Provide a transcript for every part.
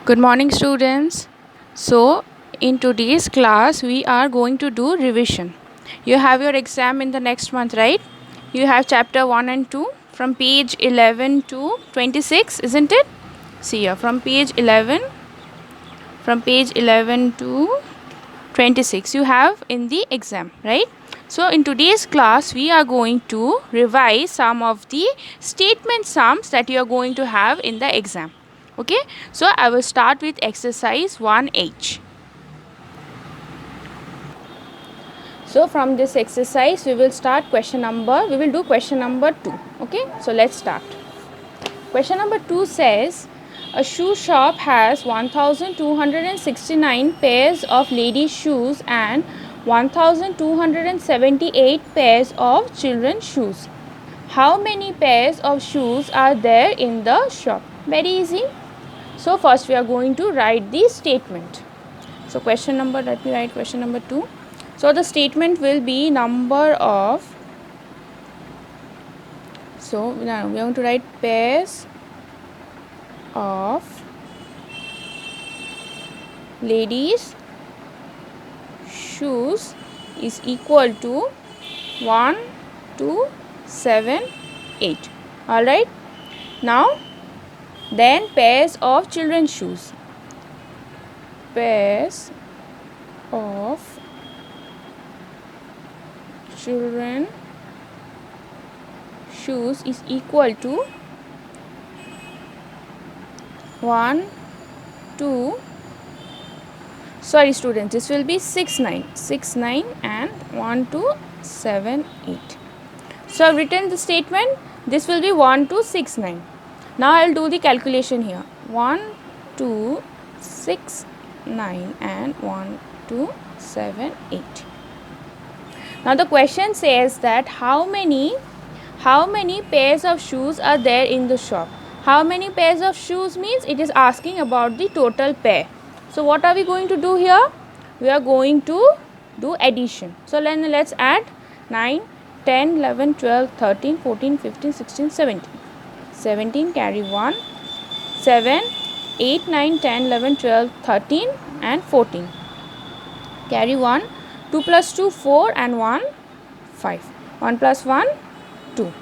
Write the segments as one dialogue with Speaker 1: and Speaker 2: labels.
Speaker 1: Good morning, students. So, in today's class, we are going to do revision. You have your exam in the next month, right? You have chapter 1 and 2 from page 11 to 26, isn't it? See here, from page 11 to 26, you have in the exam, right? So, in today's class, we are going to revise some of the statement sums that you are going to have in the exam. Okay, so I will start with exercise 1H. So from this exercise we will do question number 2. Okay, so let's start. Question number 2 says a shoe shop has 1269 pairs of ladies shoes and 1278 pairs of children's shoes. How many pairs of shoes are there in the shop? Very easy. So first we are going to write the statement. So let me write question number 2. So the statement will be number of, so now we are going to write pairs of ladies shoes is equal to 1, 2, 7, 8. Alright. Now then pairs of children's shoes. Pairs of children shoes is equal to 1, 2, sorry students, this will be 6, 9 and 1, 2, 7, 8. So I have written the statement, this will be 1, 2, 6, 9. Now I will do the calculation here. 1, 2, 6, 9 and 1, 2, 7, 8. Now the question says that how many pairs of shoes are there in the shop. How many pairs of shoes means it is asking about the total pair. So what are we going to do here? We are going to do addition. So then let's add 9, 10, 11, 12, 13, 14, 15, 16, 17. 17 carry 1, 7, 8, 9, 10, 11, 12, 13 and 14. Carry 1, 2 plus 2, 4 and 1, 5. 1 plus 1, 2.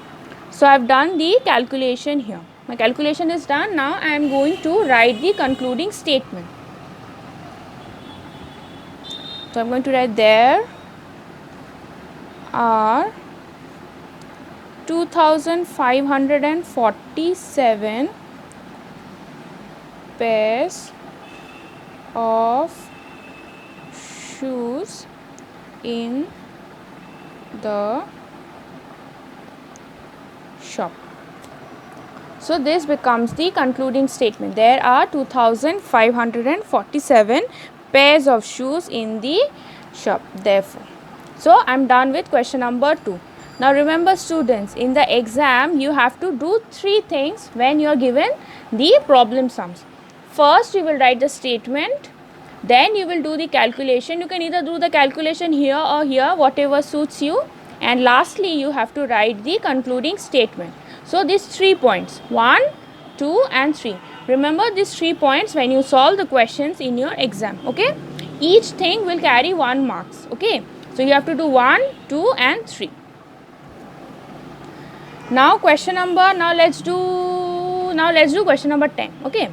Speaker 1: So I have done the calculation here. My calculation is done. Now I am going to write the concluding statement. So I am going to write there are 2547 pairs of shoes in the shop. So this becomes the concluding statement. There are 2547 pairs of shoes in the shop. Therefore, so I am done with question number 2. Now remember students, in the exam you have to do 3 things when you are given the problem sums. First you will write the statement, then you will do the calculation. You can either do the calculation here or here, whatever suits you. And lastly you have to write the concluding statement. So these 3 points, 1, 2 and 3. Remember these 3 points when you solve the questions in your exam. Okay. Each thing will carry 1 marks. Okay. So you have to do 1, 2 and 3. Now let's do question number 10. Okay.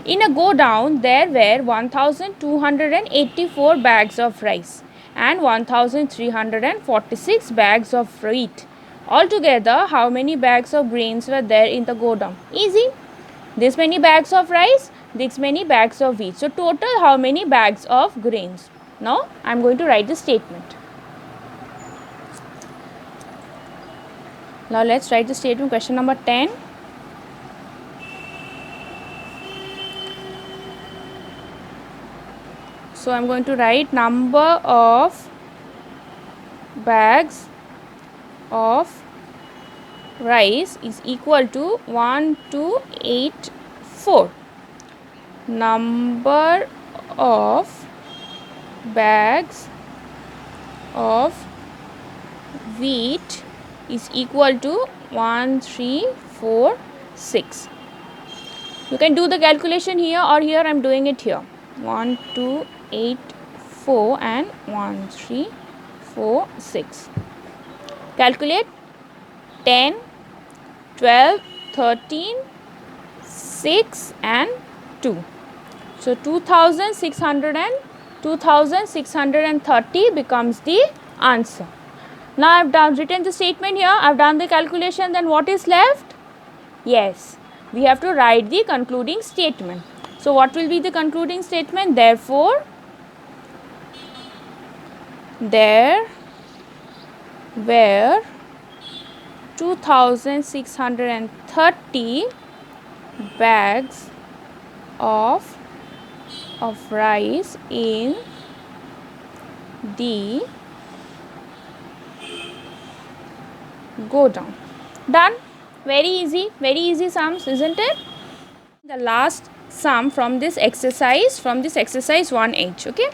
Speaker 1: In a go down there were 1284 bags of rice and 1346 bags of wheat. Altogether, how many bags of grains were there in the go down? Easy. This many bags of rice, this many bags of wheat. So total how many bags of grains? Now I am going to write the statement. Now let's write the statement, question number 10. So I am going to write number of bags of rice is equal to 1284. Number of bags of wheat is equal to 1346. You can do the calculation here or here. I am doing it here. 1, 2, 8, 4 and 1, 3, 4, 6. Calculate 10, 12, 13, 6 and 2. So 2630 becomes the answer. Now I have written the statement here. I have done the calculation. Then what is left? Yes, we have to write the concluding statement. So what will be the concluding statement? Therefore, there were 2630 bags of rice in the godown. Done. Very easy sums, isn't it? The last sum from this exercise 1H. Okay,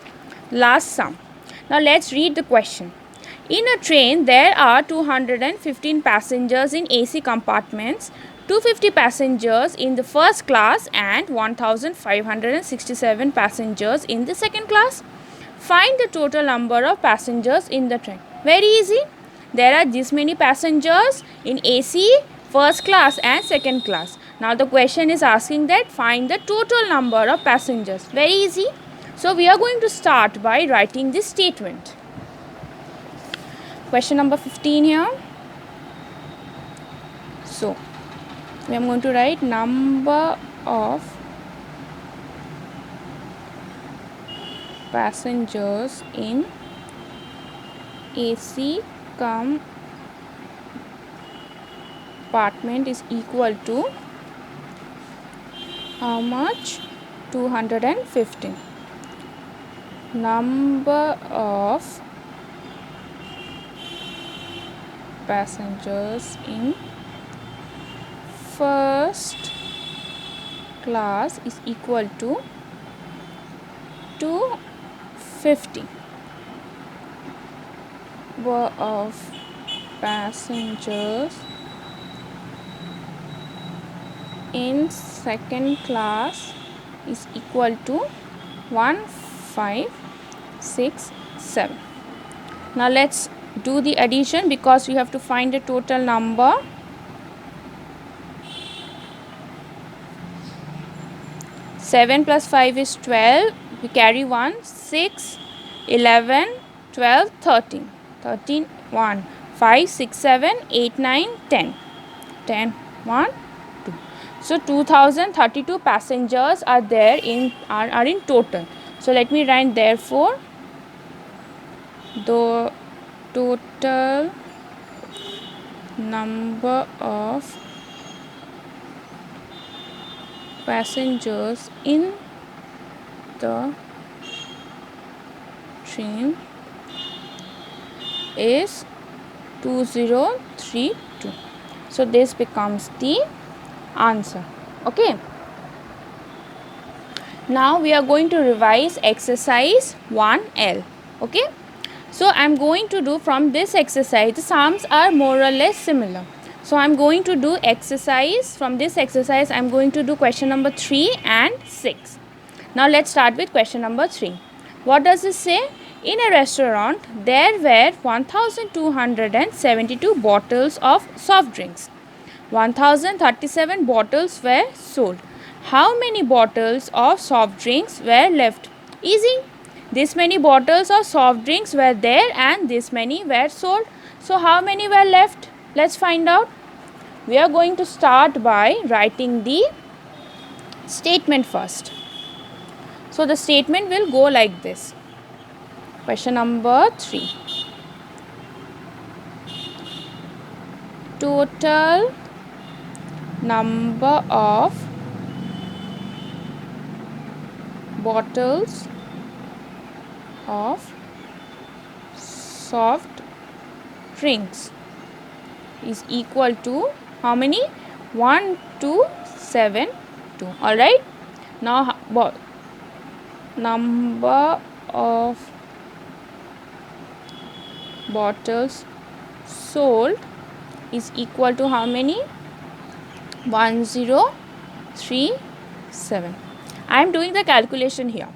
Speaker 1: last sum. Now let's read the question. In a train, there are 215 passengers in AC compartments, 250 passengers in the first class and 1567 passengers in the second class. Find the total number of passengers in the train. Very easy. There are this many passengers in AC, first class and second class. Now the question is asking that find the total number of passengers. Very easy. So we are going to start by writing this statement. Question number 15 here. So we are going to write number of passengers in AC compartment is equal to how much? 215. Number of passengers in first class is equal to 250. Number of passengers in second class is equal to 1567. Now let's do the addition because we have to find the total number. Seven plus 5 is 12. We carry 1. 6, 11, 12, 13. 13, 1, 5, 6, 7, 8, 9, 10. 10, 1, 2. So 2032 passengers are there in total. So let me write therefore the total number of passengers in the train is 2032. So this becomes the answer. Okay. Now we are going to revise exercise 1L. Okay. So I am going to do from this exercise, the sums are more or less similar. So I am going to do exercise, from this exercise I am going to do question number 3 and 6. Now let's start with question number 3. What does it say? In a restaurant, there were 1272 bottles of soft drinks. 1037 bottles were sold. How many bottles of soft drinks were left? Easy. This many bottles of soft drinks were there and this many were sold. So how many were left? Let's find out. We are going to start by writing the statement first. So the statement will go like this. Question number 3. Total number of bottles of soft drinks is equal to how many? 1272. Alright. Now number of bottles sold is equal to how many? 1032. 7. I am doing the calculation here.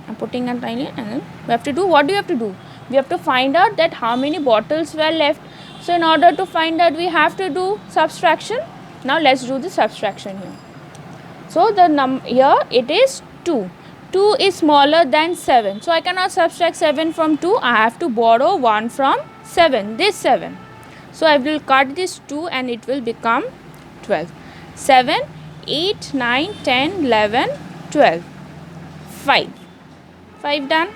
Speaker 1: I'm putting a tiny, and then we have to do, what do you have to do? We have to find out that how many bottles were left. So in order to find that, we have to do subtraction. Now let's do the subtraction here. So the here it is 2. 2 is smaller than 7. So I cannot subtract 7 from 2. I have to borrow 1 from 7. This 7. So I will cut this 2 and it will become 12. 7, 8, 9, 10, 11, 12. 5. 5 done.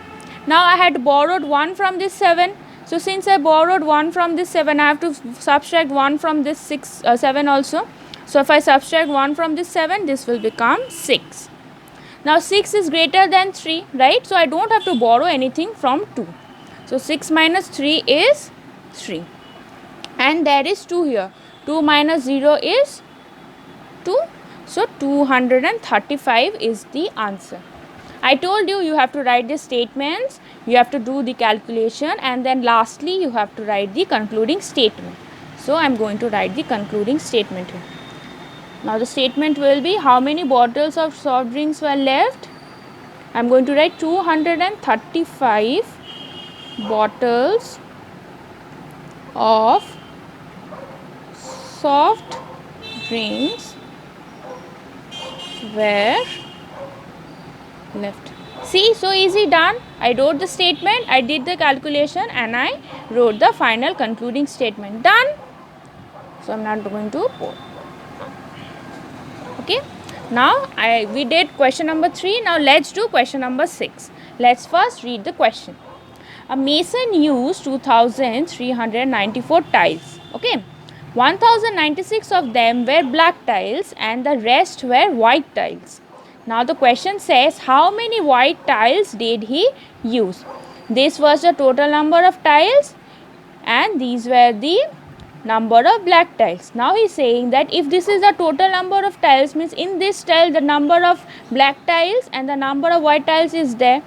Speaker 1: Now I had borrowed 1 from this 7. So since I borrowed 1 from this 7, I have to subtract 1 from this 7 also. So if I subtract 1 from this 7, this will become 6. Now 6 is greater than 3, right? So I don't have to borrow anything from 2. So 6 minus 3 is 3. And there is 2 here. 2 minus 0 is 2. So 235 is the answer. I told you, you have to write the statements, you have to do the calculation, and then lastly you have to write the concluding statement. So I am going to write the concluding statement here. Now the statement will be, how many bottles of soft drinks were left? I am going to write 235 bottles of soft drinks were left. See, so easy, done. I wrote the statement, I did the calculation, and I wrote the final concluding statement. Done. So I am not going to put. Okay. Now we did question number 3. Now let's do question number 6. Let's first read the question. A mason used 2,394 tiles. Okay. 1,096 of them were black tiles and the rest were white tiles. Now the question says, how many white tiles did he use? This was the total number of tiles and these were the number of black tiles. Now he is saying that if this is the total number of tiles, means in this tile the number of black tiles and the number of white tiles is there.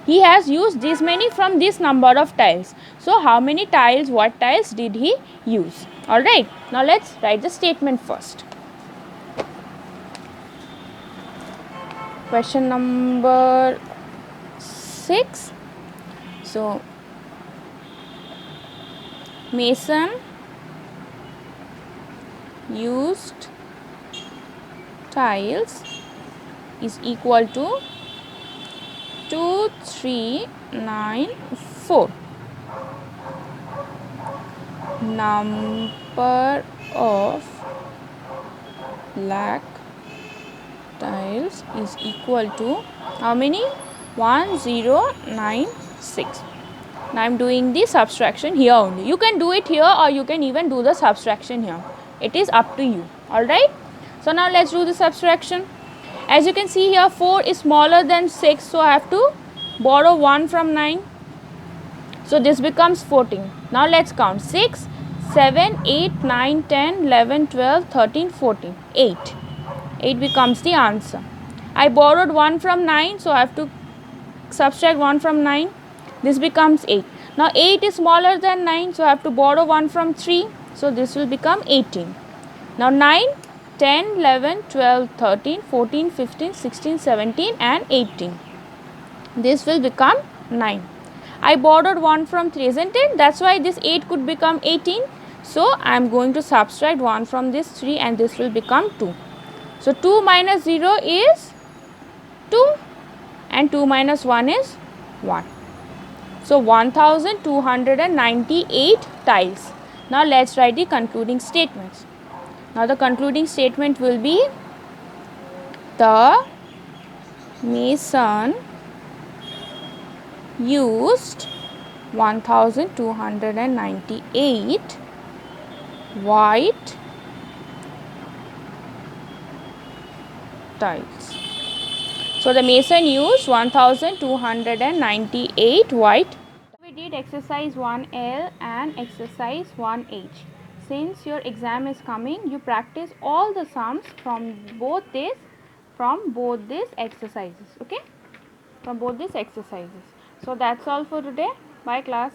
Speaker 1: He has used this many from this number of tiles. So how many tiles, what tiles did he use? Alright, now let's write the statement first. Question number 6. So mason used tiles is equal to 2394. Number of black tiles is equal to how many? 1096. Now I am doing the subtraction here only. You can do it here or you can even do the subtraction here. It is up to you. Alright. So now let's do the subtraction. As you can see here, 4 is smaller than 6. So I have to borrow 1 from 9. So this becomes 14. Now let's count. 6, 7, 8, 9, 10, 11, 12, 13, 14. 8. 8 becomes the answer. I borrowed 1 from 9. So I have to subtract 1 from 9. This becomes 8. Now 8 is smaller than 9. So I have to borrow 1 from 3. So this will become 18. Now 9, 10, 11, 12, 13, 14, 15, 16, 17 and 18. This will become 9. I borrowed 1 from 3, isn't it? That's why this 8 could become 18. So I am going to subtract 1 from this 3 and this will become 2. So 2 minus 0 is 2 and 2 minus 1 is 1. So 1298 tiles. Now let's write the concluding statements. Now the concluding statement will be, the mason used 1298 white tiles. So the mason used 1298 white. We did exercise 1L and exercise 1H. Since your exam is coming, you practice all the sums from both these exercises. Okay, from both these exercises. So that's all for today. Bye class.